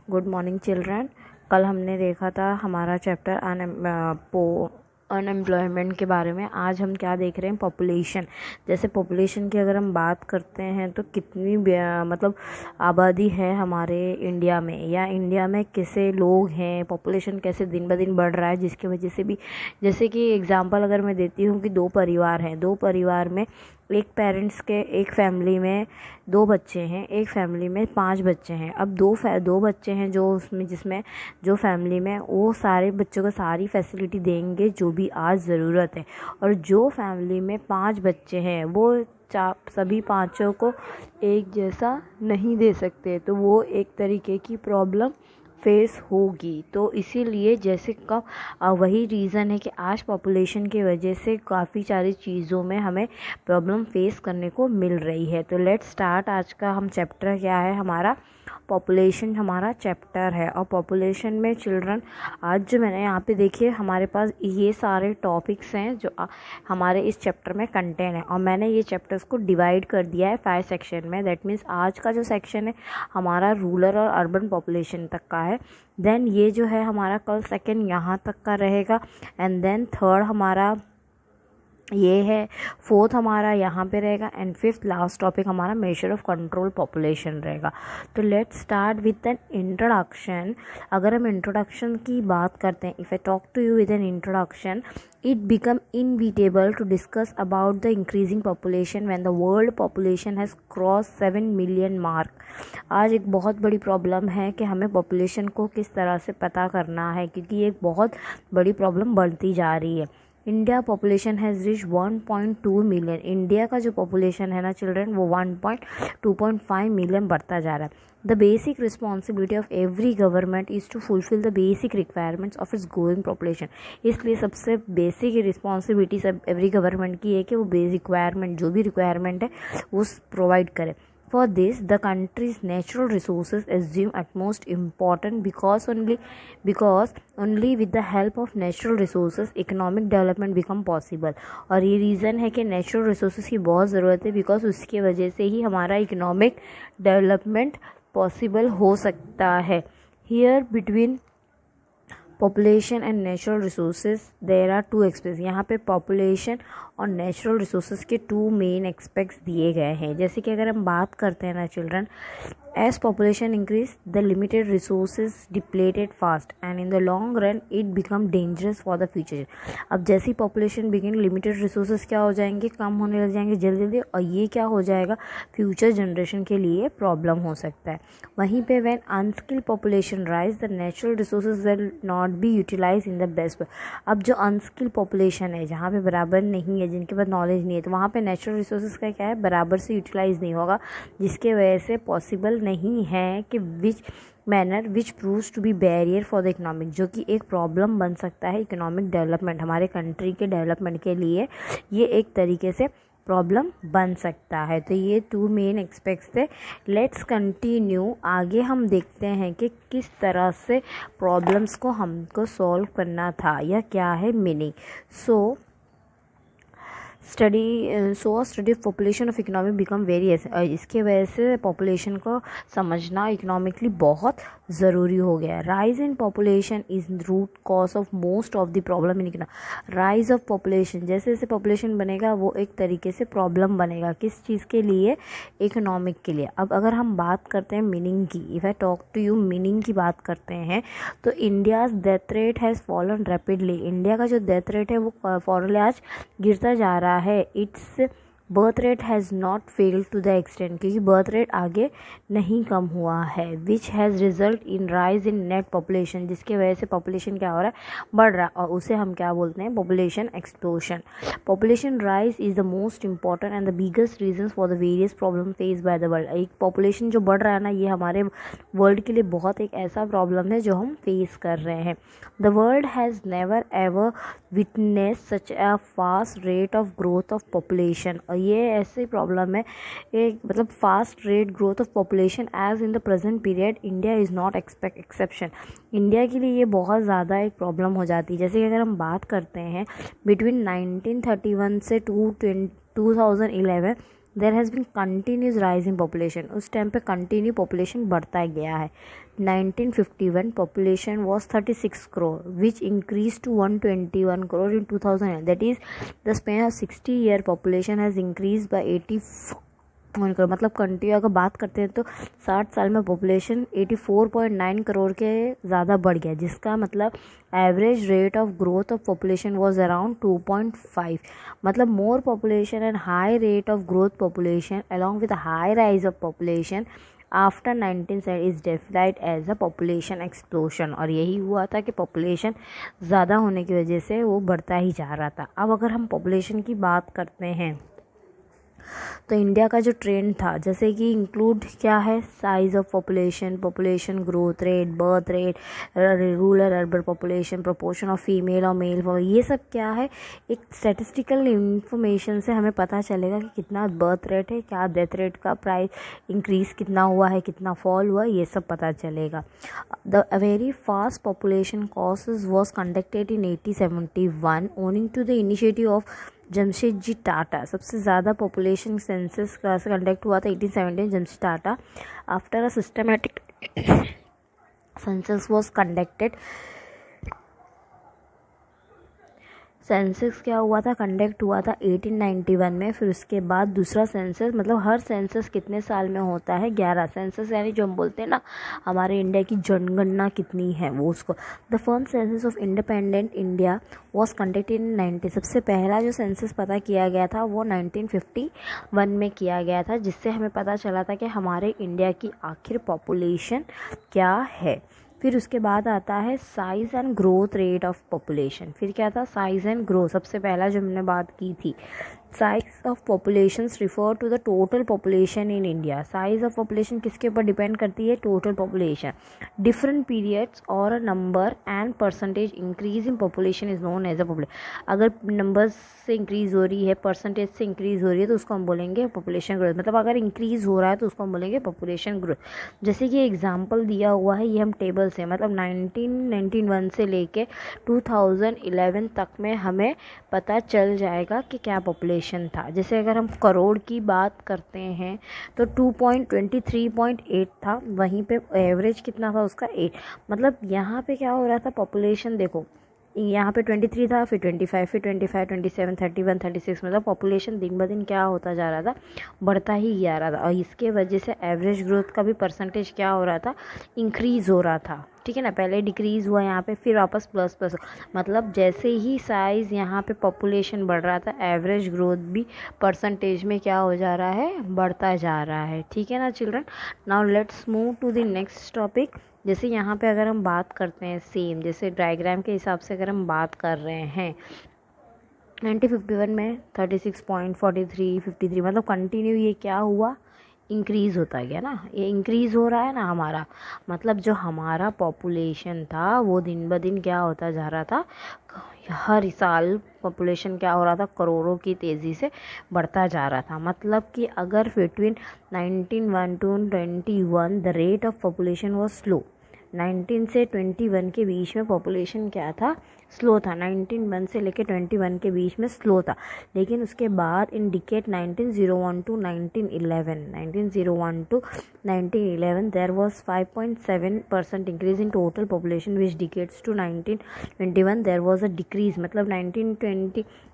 Good morning children. कल हमने देखा था हमारा चैप्टर अनएम्प्लॉयमेंट के बारे में। आज हम क्या देख रहे हैं, पॉपुलेशन। जैसे पॉपुलेशन की अगर हम बात करते हैं तो कितनी मतलब आबादी है हमारे इंडिया में, या इंडिया में कैसे लोग हैं, पॉपुलेशन कैसे दिन ब दिन बढ़ रहा है, जिसकी वजह से भी, जैसे कि एग्जांपल अगर मैं देती हूँ कि दो परिवार हैं, दो परिवार में एक पेरेंट्स के, एक फैमिली में दो बच्चे हैं, एक फैमिली में 5 बच्चे हैं। अब दो बच्चे हैं जो उसमें, जिसमें जो फैमिली में वो सारे बच्चों को सारी फैसिलिटी देंगे जो भी आज ज़रूरत है, और जो फैमिली में 5 बच्चे हैं वो सभी पाँचों को एक जैसा नहीं दे सकते, तो वो एक तरीके की प्रॉब्लम फेस होगी। तो इसीलिए जैसे वही रीज़न है कि आज पॉपुलेशन की वजह से काफ़ी सारी चीज़ों में हमें प्रॉब्लम फेस करने को मिल रही है। तो लेट्स स्टार्ट। आज का हम चैप्टर क्या है, हमारा पॉपुलेशन हमारा चैप्टर है। और पॉपुलेशन में चिल्ड्रन, आज जो मैंने यहाँ पे देखिए हमारे पास ये सारे टॉपिक्स हैं जो हमारे इस चैप्टर में कंटेन है, और मैंने ये चैप्टर्स को डिवाइड कर दिया है 5 सेक्शन में। दैट मीन्स आज का जो सेक्शन है हमारा रूरल और अर्बन पॉपुलेशन तक का है। देन ये जो है हमारा कल सेकेंड यहाँ तक का रहेगा, एंड देन थर्ड हमारा ये है, फोर्थ हमारा यहाँ पे रहेगा, एंड फिफ्थ लास्ट टॉपिक हमारा मेजर ऑफ कंट्रोल पॉपुलेशन रहेगा। तो let's start with an introduction. अगर हम इंट्रोडक्शन की बात करते हैं, if I talk to you with an introduction, it become inevitable to discuss about the increasing population when the world population has crossed 7 million mark। आज एक बहुत बड़ी प्रॉब्लम है कि हमें पॉपुलेशन को किस तरह से पता करना है, क्योंकि ये एक बहुत बड़ी प्रॉब्लम बढ़ती जा रही है। India population has reach 1.2 million. India का जो पॉपुलेशन है ना चिल्ड्रन, वो 2.5 मिलियन बढ़ता जा रहा है। The basic responsibility of every government is to fulfill the basic requirements of its growing population। इसलिए सबसे बेसिक रिस्पॉन्सिबिलिटी सब एवरी गवर्नमेंट की है कि वो बेसिक रिक्वायरमेंट, जो भी रिक्वायरमेंट है वो प्रोवाइड करे। For this, the country's natural resources assume utmost importance because only with the help of natural resources economic development become possible। और ये रीज़न है कि नेचुरल रिसोर्सेज की बहुत ज़रूरत है, बिकॉज उसकी वजह से ही हमारा इकोनॉमिक डेवलपमेंट पॉसिबल हो सकता है। Here between population and natural resources there are 2 expects. यहाँ पे पॉपुलेशन और नेचुरल रिसोर्सेज के 2 मेन एक्सपेक्ट्स दिए गए हैं। जैसे कि अगर हम बात करते हैं ना children, as population increase the limited resources depleted fast and in the long run it become dangerous for the future. अब जैसी पॉपुलेशन बिगिन, लिमिटेड रिसोर्सेज क्या हो जाएंगे, कम होने लग जाएंगे जल्दी जल्दी, और ये क्या हो जाएगा, फ्यूचर जनरेशन के लिए प्रॉब्लम हो सकता है। वहीं पे when unskilled population rise the natural resources will not be utilize in the best way. अब जो अनस्किल्ड पॉपुलेशन है, जहाँ पे बराबर नहीं है, जिनके पास नॉलेज नहीं है, तो वहाँ पे नेचुरल रिसोर्सेज का क्या है, बराबर से यूटिलाइज नहीं होगा, जिसके वजह से पॉसिबल नहीं है कि which proves to be barrier for the economic, जो कि एक प्रॉब्लम बन सकता है इकोनॉमिक डेवलपमेंट, हमारे कंट्री के डेवलपमेंट के लिए ये एक तरीके से प्रॉब्लम बन सकता है। तो ये 2 मेन एक्सपेक्ट्स थे। Let's continue. आगे हम देखते हैं कि किस तरह से प्रॉब्लम्स को हमको सॉल्व करना था, या क्या है meaning. Study of population of economic become very. इसके वजह से पॉपुलेशन को समझना इकोनॉमिकली बहुत ज़रूरी हो गया है। Rise in population is root cause of most of the problem in economy. Rise of population, जैसे जैसे पॉपुलेशन बनेगा वो एक तरीके से प्रॉब्लम बनेगा, किस चीज़ के लिए, इकोनॉमिक के लिए। अब अगर हम बात करते हैं मीनिंग की, if I talk to you meaning की बात करते हैं, तो India's death rate has fallen rapidly. India का जो डेथ रेट है वो फॉरनली आज गिरता जा रहा है। Its birth rate has not failed to the extent, क्योंकि बर्थ रेट आगे नहीं कम हुआ है, which has result in rise in net population, जिसके वजह से पॉपुलेशन क्या हो रहा है, बढ़ रहा है, और उसे हम क्या बोलते हैं, population explosion. Population rise is the most important and the biggest reason for the various problem face by the world. एक पॉपुलेशन जो बढ़ रहा है ना, ये हमारे वर्ल्ड के लिए बहुत एक ऐसा प्रॉब्लम है जो हम फेस कर रहे हैं। The world has never ever witness such a fast rate of growth of population. और ये ऐसी प्रॉब्लम है, एक मतलब fast rate growth of population as in the present period. India is not exception. India के लिए ये बहुत ज़्यादा एक प्रॉब्लम हो जाती है। जैसे कि अगर हम बात करते हैं बिटवीन 1931 से 2011 there has been continuous rise in population. उस टाइम पे कंटिन्यू पॉपुलेशन बढ़ता गया है। 1951 population was 36 crore, which increased to 121 crore in 2008. That is, the span of 60-year population has increased by 84 crore. मतलब कंट्री अगर बात करते हैं तो 60 साल में पॉपुलेशन 84.9 करोड़ के ज़्यादा बढ़ गया, जिसका मतलब average rate of growth of population was around 2.5. मतलब more population and high rate of growth population along with high rise of population after 1970 is defined as a population explosion. और यही हुआ था कि पॉपुलेशन ज़्यादा होने की वजह से वो बढ़ता ही जा रहा था. अब अगर हम पॉपुलेशन की बात करते हैं तो इंडिया का जो ट्रेंड था, जैसे कि इंक्लूड क्या है, size of population, population growth rate, birth rate, rural urban population, proportion of female और मेल, ये सब क्या है, एक स्टैटिस्टिकल इंफॉर्मेशन से हमें पता चलेगा कि कितना बर्थ रेट है, क्या डेथ रेट का प्राइस इंक्रीज कितना हुआ है, कितना फॉल हुआ, ये सब पता चलेगा. द वेरी फास्ट पॉपुलेशन कॉसेस was conducted in 1871 owing to the initiative of Jamshedji Tata. सबसे ज़्यादा पॉपुलेशन सेंसस का कंडक्ट हुआ था 1817 Jamshed Tata. After a systematic census was conducted. Census क्या हुआ था, कंडक्ट हुआ था 1891 में. फिर उसके बाद दूसरा सेंसस, मतलब हर सेंसस कितने साल में होता है, 11 सेंसस, यानी जो हम बोलते हैं ना हमारे इंडिया की जनगणना कितनी है वो उसको. The first census of independent India was conducted इन 90. सबसे पहला जो सेंसस पता किया गया था वो 1951 में किया गया था, जिससे हमें पता चला था कि हमारे इंडिया की आखिर पॉपुलेशन क्या है. फिर उसके बाद आता है size and growth rate of population. फिर क्या था, साइज़ एंड ग्रोथ. सबसे पहला जो हमने बात की थी, size of population refer to the total population in India. Size of population किसके ऊपर डिपेंड करती है, टोटल पॉपुलेशन. डिफरेंट पीरियड्स और number and percentage increase in population is known as a population. अगर नंबर्स से इंक्रीज हो रही है, परसेंटेज से इंक्रीज हो रही है, तो उसको हम बोलेंगे पॉपुलेशन ग्रोथ. मतलब अगर इंक्रीज हो रहा है तो उसको हम बोलेंगे पॉपुलेशन ग्रोथ. जैसे कि एग्जाम्पल दिया हुआ है, ये हम टेबल से, मतलब 1991 से लेके 2011 तक में हमें पता चल जाएगा कि क्या पॉपुलेशन था. जैसे अगर हम करोड़ की बात करते हैं तो 2.23.8 था, वहीं पे एवरेज कितना था उसका 8. मतलब यहाँ पे क्या हो रहा था, पॉपुलेशन देखो यहाँ पे 23 था, फिर 25, फिर 25, 27, 31, 36. मतलब पॉपुलेशन दिन ब दिन क्या होता जा रहा था, बढ़ता ही जा रहा था. और इसके वजह से एवरेज ग्रोथ का भी परसेंटेज क्या हो रहा था, इंक्रीज़ हो रहा था. ठीक है ना, पहले डिक्रीज़ हुआ यहाँ पे, फिर वापस प्लस प्लस. मतलब जैसे ही साइज़ यहाँ पे पॉपुलेशन बढ़ रहा था, एवरेज ग्रोथ भी परसेंटेज में क्या हो जा रहा है, बढ़ता जा रहा है. ठीक है ना children. Now let's move to the next topic. जैसे यहाँ पे अगर हम बात करते हैं सेम जैसे डायग्राम के हिसाब से अगर हम बात कर रहे हैं 1951 में 36.43, 53, मतलब कंटिन्यू ये क्या हुआ, इंक्रीज़ होता गया ना. ये इंक्रीज़ हो रहा है ना हमारा, मतलब जो हमारा पॉपुलेशन था वो दिन ब दिन क्या होता जा रहा था, हर साल पॉपुलेशन क्या हो रहा था, करोड़ों की तेज़ी से बढ़ता जा रहा था. मतलब कि अगर between 1901 to 21 the rate of population was slow. 19 से 21 के बीच में पॉपुलेशन क्या था, स्लो था. 1901 से लेकर 21 के बीच में स्लो था. लेकिन उसके बाद in decade 1901 to 1911 there was 5.7% increase in total population, which decades to 1921 there was a decrease. मतलब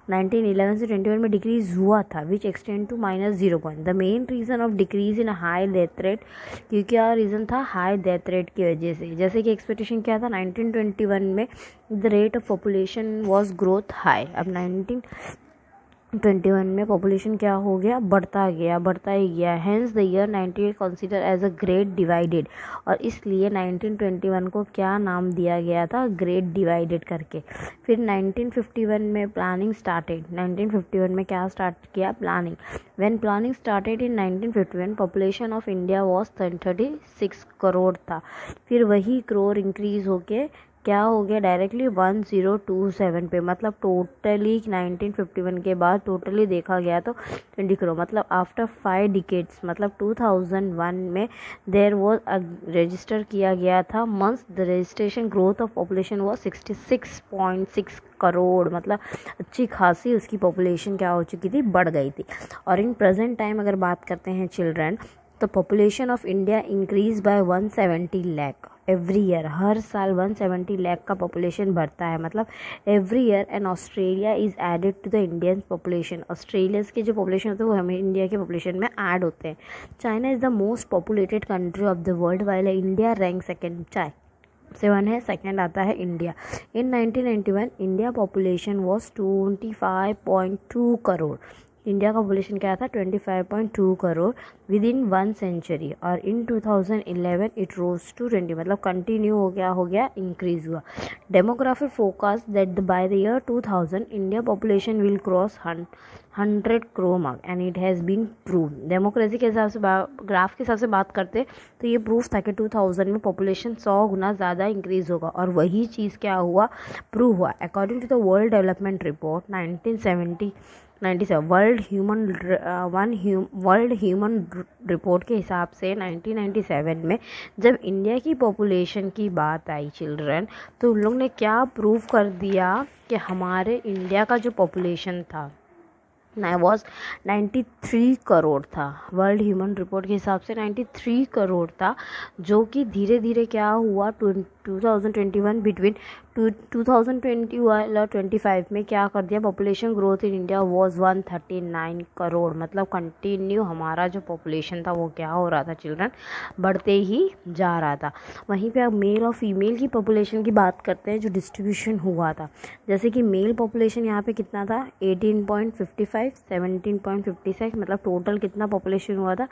1911 से 21 में डिक्रीज हुआ था, which extend to -0. The main reason of decrease in high death rate, क्योंकि क्या रीज़न था, हाई डेथ रेट की वजह से. जैसे कि एक्सपेक्टेशन क्या था, 1921 में the rate of population was growth high. अब 1921 में पॉपुलेशन क्या हो गया, बढ़ता ही गया. Hence the year 98 consider as a great divided. और इसलिए 1921 को क्या नाम दिया गया था, ग्रेट डिवाइडेड करके. फिर 1951 में प्लानिंग स्टार्टेड. 1951 में क्या स्टार्ट किया, planning. When planning started in 1951 population of India was 36 crore था. फिर वही करोड़ इंक्रीज होके क्या हो गया, डायरेक्टली 1027 पे. मतलब टोटली 1951 के बाद टोटली देखा गया तो 20 करोड़. मतलब आफ्टर 5 डिकेड्स, मतलब 2001 में देयर वॉज रजिस्टर किया गया था months. The registration growth of population was 66.6 crore. मतलब अच्छी खासी उसकी पॉपुलेशन क्या हो चुकी थी, बढ़ गई थी. और इन प्रेजेंट टाइम अगर बात करते हैं children, the population of India increase by 170 lakh every year. हर साल 170 लाख का पॉपुलेशन बढ़ता है, मतलब every year. And Australia is added to the Indian population. Australia's के जो पॉपुलेशन होते हैं वो हमें इंडिया के पॉपुलेशन में ऐड होते हैं। China is the most populated country of the world, while India rank second. Seven है, सेकेंड आता है India. In 1991 India population was 25.2 crore. India का पॉपुलेशन क्या था? 25.2 करोड़ विद इन 1 सेंचुरी। और इन 2011 इट रोज टू 20, मतलब कंटिन्यू हो गया इंक्रीज हुआ। Demographic forecast that by the year 2000 India population will cross 100 crore mark and it has been prove. Democracy के हिसाब से ग्राफ के हिसाब से बात करते तो ये प्रूफ था कि 2000 में पॉपुलेशन 100 गुना ज़्यादा इंक्रीज होगा, और वही चीज़ क्या हुआ? प्रूव हुआ। According to the world development report 1997 world human report के हिसाब से 1997 में जब इंडिया की पॉपुलेशन की बात आई चिल्ड्रन, तो उन लोग ने क्या प्रूव कर दिया कि हमारे इंडिया का जो पॉपुलेशन था वॉज 93 करोड़ था। वर्ल्ड ह्यूमन रिपोर्ट के हिसाब से 93 करोड़ था, जो कि धीरे धीरे क्या हुआ 2021 बिटवीन 2020 और 25 में क्या कर दिया? Population growth in India was 139 crore. मतलब कंटिन्यू हमारा जो पॉपुलेशन था वो क्या हो रहा था चिल्ड्रन? बढ़ते ही जा रहा था। वहीं पे अब मेल और फीमेल की पॉपुलेशन की बात करते हैं, जो डिस्ट्रीब्यूशन हुआ था। जैसे कि मेल पॉपुलेशन यहाँ पे कितना था? 18.55, 17.56, मतलब टोटल कितना पॉपुलेशन हुआ था?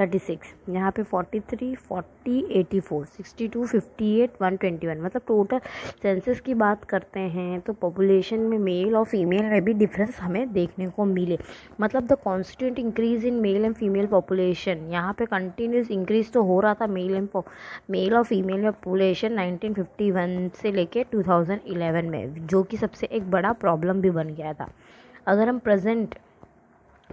36। यहाँ पे 43, 40, 84, 62, 58, 121, मतलब टोटल सेंसस की बात करते हैं तो पॉपुलेशन में मेल और फीमेल में भी डिफरेंस हमें देखने को मिले। मतलब the constant increase in male and female population, यहाँ पे कंटिन्यूस इंक्रीज तो हो रहा था मेल और फीमेल में पॉपुलेशन 1951 से लेके 2011 में, जो कि सबसे एक बड़ा प्रॉब्लम भी बन गया था। अगर हम प्रेजेंट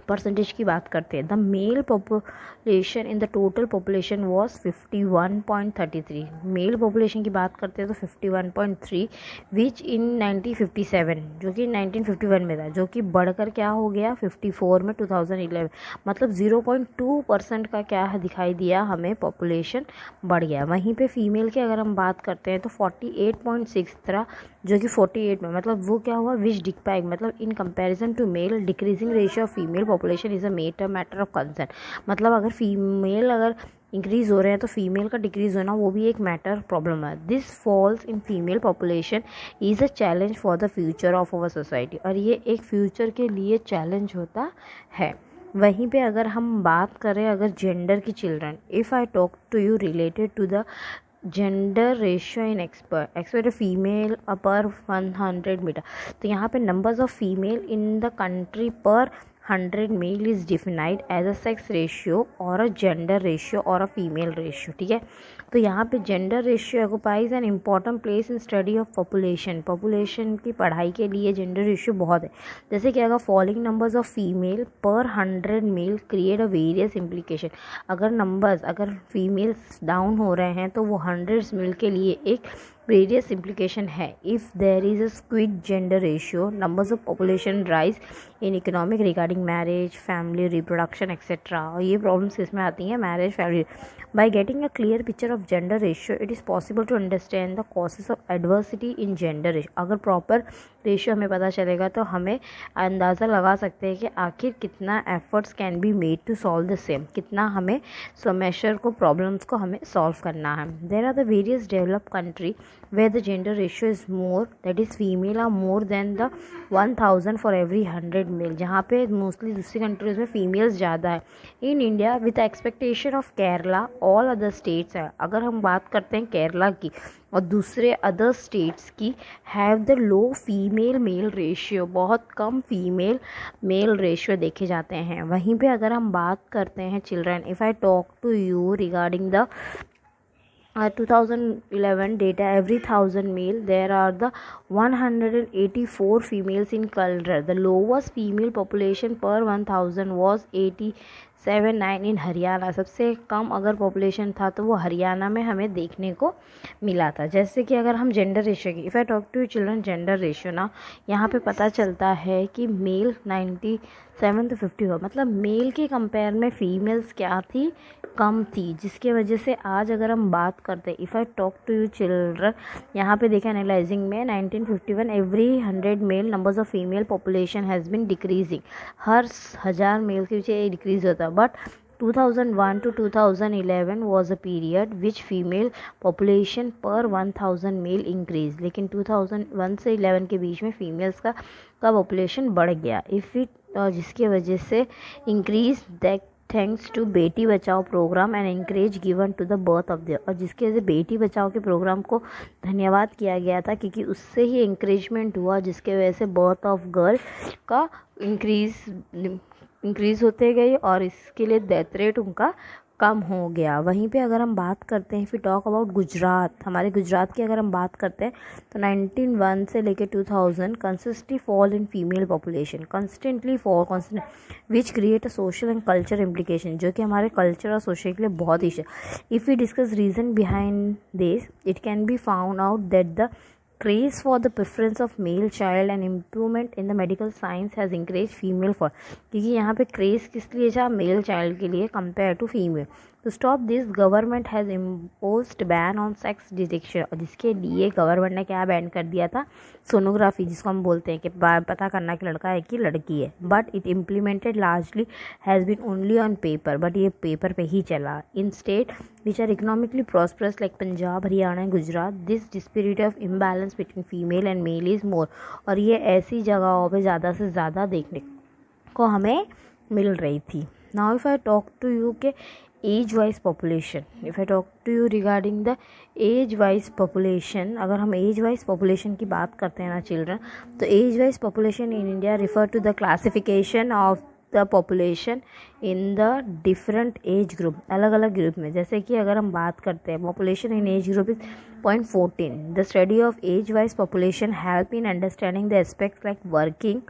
परसेंटेज की बात करते हैं, the mail population in the total population was 51.33। Mail population की बात करते हैं तो 51.3 विच इन 1957, जो कि 1951 में था, जो कि बढ़कर क्या हो गया 54 में 2011, मतलब 0.2% का क्या है दिखाई दिया हमें, पॉपुलेशन बढ़ गया। वहीं पे फीमेल की अगर हम बात करते हैं तो 48.6 था, जो कि 48 में, मतलब वो क्या हुआ विच डिक्पाइग, मतलब in comparison to male decreasing ratio of female population is a matter of concern. मतलब अगर फीमेल अगर इंक्रीज़ हो रहे हैं तो फीमेल का डिक्रीज़ होना वो भी एक मैटर प्रॉब्लम है। This falls in female population is a challenge for the future of our society, और ये एक फ्यूचर के लिए चैलेंज होता है। वहीं पे अगर हम बात करें अगर जेंडर की children, if I talk to you related to the gender ratio in expert female per 100 meter, तो यहाँ पे numbers of female in the country per 100 male is defined as a sex ratio और a gender ratio और a female ratio. ठीक है, तो यहाँ पे gender ratio occupies an important place in study of population की पढ़ाई के लिए जेंडर रेशियो बहुत है। जैसे कि अगर following numbers of female per 100 male create a various implication, अगर फीमेल्स डाउन हो रहे हैं तो वो 100 मेल के लिए एक वेरियस इम्प्लीकेशन है। If there is a skewed gender ratio, numbers of population rise in economic regarding marriage, family, reproduction etcetera, और ये प्रॉब्लम्स इसमें आती हैं marriage, family. By getting a clear picture of gender ratio it is possible to understand the causes of adversity in gender ratio. अगर proper ratio हमें पता चलेगा तो हमें अंदाज़ा लगा सकते हैं कि आखिर कितना efforts can be made to solve the same, कितना हमें समस्या को, प्रॉब्लम्स को हमें सॉल्व करना है। There are the various developed country where the gender ratio is more, that is female are more than the 1000 for every 100 male, जहाँ पे मोस्टली दूसरी कंट्रीज में फीमेल्स ज़्यादा है। In India with expectation of Kerala all other states है, अगर हम बात करते हैं केरला की और दूसरे अदर स्टेट्स की, have the low female male ratio, बहुत कम फीमेल मेल रेशियो देखे जाते हैं। वहीं पे अगर हम बात करते हैं children, if I talk to you regarding the 2011 data, every 1000 male there are the 184 females in Kalrar. The lowest female population per 1000 was 86 79 इन हरियाणा, सबसे कम अगर पॉपुलेशन था तो वो हरियाणा में हमें देखने को मिला था। जैसे कि अगर हम जेंडर रेशियो की, if I talk to children gender ratio ना, यहाँ पे पता चलता है कि मेल 97 to 54, मतलब मेल के कंपेयर में फीमेल्स क्या थी, कम थी, जिसके वजह से आज अगर हम बात करते हैं, if I talk to you children, यहाँ पे देखें एनालाइजिंग में 1951 every 100 male numbers of female population has been decreasing, हर 1000 मेल के पीछे डिक्रीज होता है। But 2001 to 2011 was a period which female population per 1000 male increase, लेकिन 2001 से 11 के बीच में फीमेल्स का पॉपुलेशन बढ़ गया, जिसके वजह से increase that thanks to Beti Bachao programme and encourage given to the birth of the, और जिसकी वजह से बेटी बचाओ के प्रोग्राम को धन्यवाद किया गया था, क्योंकि उससे ही इंकरेजमेंट हुआ, जिसके वजह से बर्थ ऑफ गर्ल का इंक्रीज़ होते गई और इसके लिए डेथ रेट उनका कम हो गया। वहीं पे अगर हम बात करते हैं, फिर टॉक अबाउट गुजरात, हमारे गुजरात की अगर हम बात करते हैं तो 1901 से लेकर 2000 कंसिस्टली fall in female population, constantly fall constant, which create a social and culture implication, जो कि हमारे कल्चर और सोशल के लिए बहुत ही है। If we discuss reason behind this, it can be found out that the craze for the preference of male child and improvement in the medical science has encouraged female for, क्योंकि यहाँ पे craze किस लिए था, male child के लिए compare to female. तो stop this government has imposed ban on sex detection, और जिसके लिए गवर्नमेंट ने क्या बैन कर दिया था, सोनोग्राफी, जिसको हम बोलते हैं कि पता करना कि लड़का है कि लड़की है। But it implemented largely has been only on paper, but ये पेपर पे ही चला। In state which are economically prosperous like Punjab, Haryana and Gujarat, this disparity of imbalance between female and male is more, और ये ऐसी जगहों पे ज़्यादा से ज़्यादा देखने को हमें मिल रही थी। Now if I talk to you के age wise population, if I talk to you regarding the age wise population, अगर हम एज वाइज पॉपुलेशन की बात करते हैं ना चिल्ड्रन, तो age wise population in India refer to the classification of the population in the different age group, अलग अलग ग्रुप में। जैसे कि अगर हम बात करते हैं population in age group is 0.14, the study of as wise population help in understanding the aspects like working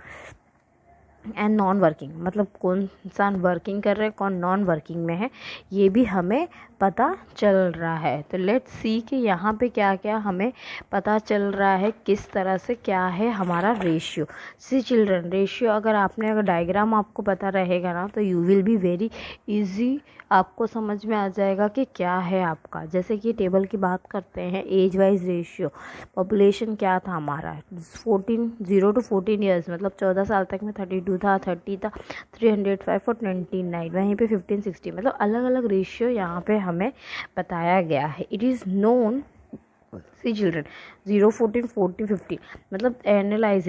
and non working, मतलब कौन इंसान वर्किंग कर रहे हैं, कौन नॉन वर्किंग में है, ये भी हमें पता चल रहा है। तो लेट्स सी कि यहाँ पे क्या क्या हमें पता चल रहा है, किस तरह से क्या है हमारा रेशियो। सी चिल्ड्रन रेशियो, अगर डायग्राम आपको पता रहेगा ना, तो you will be very easy, आपको समझ में आ जाएगा कि क्या है आपका। जैसे कि टेबल की बात करते हैं, एज वाइज रेशियो पॉपुलेशन क्या था हमारा, 0 to 14 ईयर्स, मतलब 14 साल तक में 32 था, 30 था, 305 और 29, वहीं पे 15, 60, मतलब अलग अलग रेशियो यहाँ पे हमें बताया गया है। It is known, see children 0, 14, 40, 50, मतलब analyse,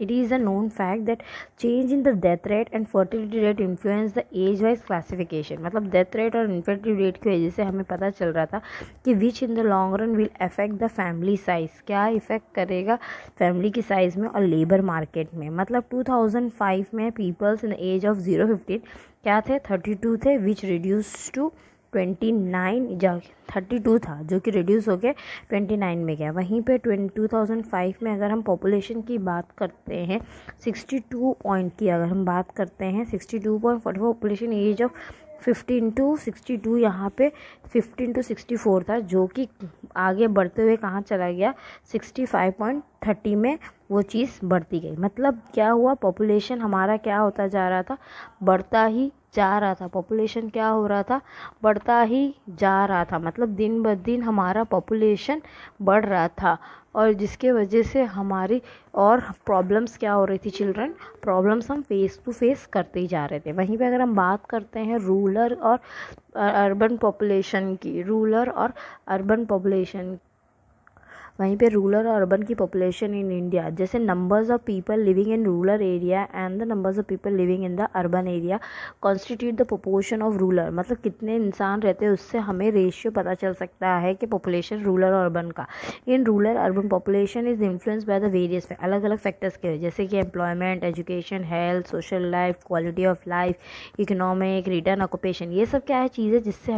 it is a known fact that change in the death rate and fertility rate influence the age wise classification, मतलब death rate और infertility rate की वजह से हमें पता चल रहा था कि which in the long run will affect the family size, क्या इफ़ेक्ट करेगा फैमिली की साइज़ में और लेबर मार्केट में। मतलब 2005 में peoples in the age of 0-15 क्या थे, 32 थे, विच रिड्यूस टू 29, 32 था जो कि रिड्यूस होकर 29 में गया। वहीं पे 2005 में अगर हम पॉपुलेशन की बात करते हैं 62 पॉइंट की, अगर हम बात करते हैं 62.44 पॉपुलेशन एज ऑफ 15 to 62, यहाँ पे 15 to 64 था, जो कि आगे बढ़ते हुए कहाँ चला गया, 65.30 में वो चीज़ बढ़ती गई। मतलब क्या हुआ, पॉपुलेशन हमारा क्या होता जा रहा था, बढ़ता ही जा रहा था। पॉपुलेशन क्या हो रहा था, बढ़ता ही जा रहा था, मतलब दिन ब दिन हमारा पॉपुलेशन बढ़ रहा था, और जिसके वजह से हमारी और प्रॉब्लम्स क्या हो रही थी चिल्ड्रन, प्रॉब्लम्स हम फेस टू फेस करते ही जा रहे थे। वहीं पे अगर हम बात करते हैं रूरल और अर्बन पॉपुलेशन की, वहीं पे रूरल और अर्बन की पॉपुलेशन इन इंडिया, जैसे numbers of people living in rural area and the numbers of people living in the urban area constitute the proportion of rural, मतलब कितने इंसान रहते हैं उससे हमें रेशियो पता चल सकता है कि पॉपुलेशन रूरल और अर्बन का। In rural urban population is influence by the various अलग अलग फैक्टर्स के, जैसे कि employment, education, health, social life, quality of life, economic, return, occupation, ये सब क्या है चीज़ें जिससे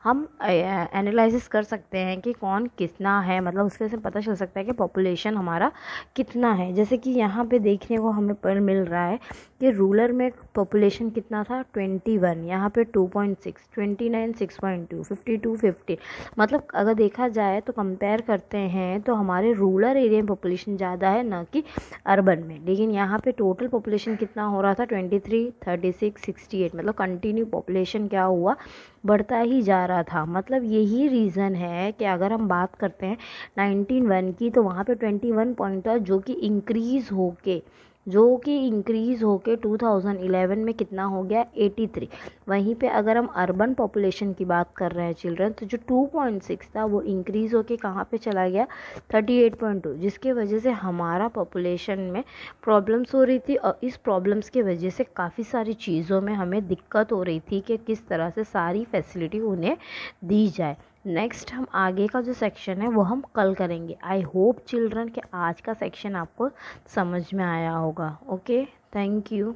हम एनालिसिस कर सकते हैं कि कौन कितना है, मतलब उसके से पता चल सकता है कि पॉपुलेशन हमारा कितना है। जैसे कि यहाँ पे देखने को हमें पर मिल रहा है कि रूरल में पॉपुलेशन कितना था 21, यहाँ पे 2.6, 29 6.2, 52 50। मतलब अगर देखा जाए तो कंपेयर करते हैं तो हमारे रूरल एरिया में पॉपुलेशन ज़्यादा है ना कि अर्बन में। लेकिन यहाँ पे टोटल पॉपुलेशन कितना हो रहा था 23, 36, 68। मतलब कंटिन्यू पॉपुलेशन क्या हुआ, बढ़ता ही जा रहा था। मतलब यही रीज़न है कि अगर हम बात करते हैं 1901 की तो वहाँ पे 21 पॉइंट था, जो कि इंक्रीज़ होके 2011 में कितना हो गया 83। वहीं पे अगर हम अर्बन पॉपुलेशन की बात कर रहे हैं चिल्ड्रन, तो जो 2.6 था वो इंक्रीज़ होके कहाँ पे चला गया 38.2, जिसके वजह से हमारा पॉपुलेशन में प्रॉब्लम्स हो रही थी। और इस प्रॉब्लम्स की वजह से काफ़ी सारी चीज़ों में हमें दिक्कत हो रही थी कि किस तरह से सारी फैसिलिटी उन्हें दी जाए। नेक्स्ट हम आगे का जो सेक्शन है वो हम कल करेंगे। आई होप चिल्ड्रन कि आज का सेक्शन आपको समझ में आया होगा। Okay, thank you.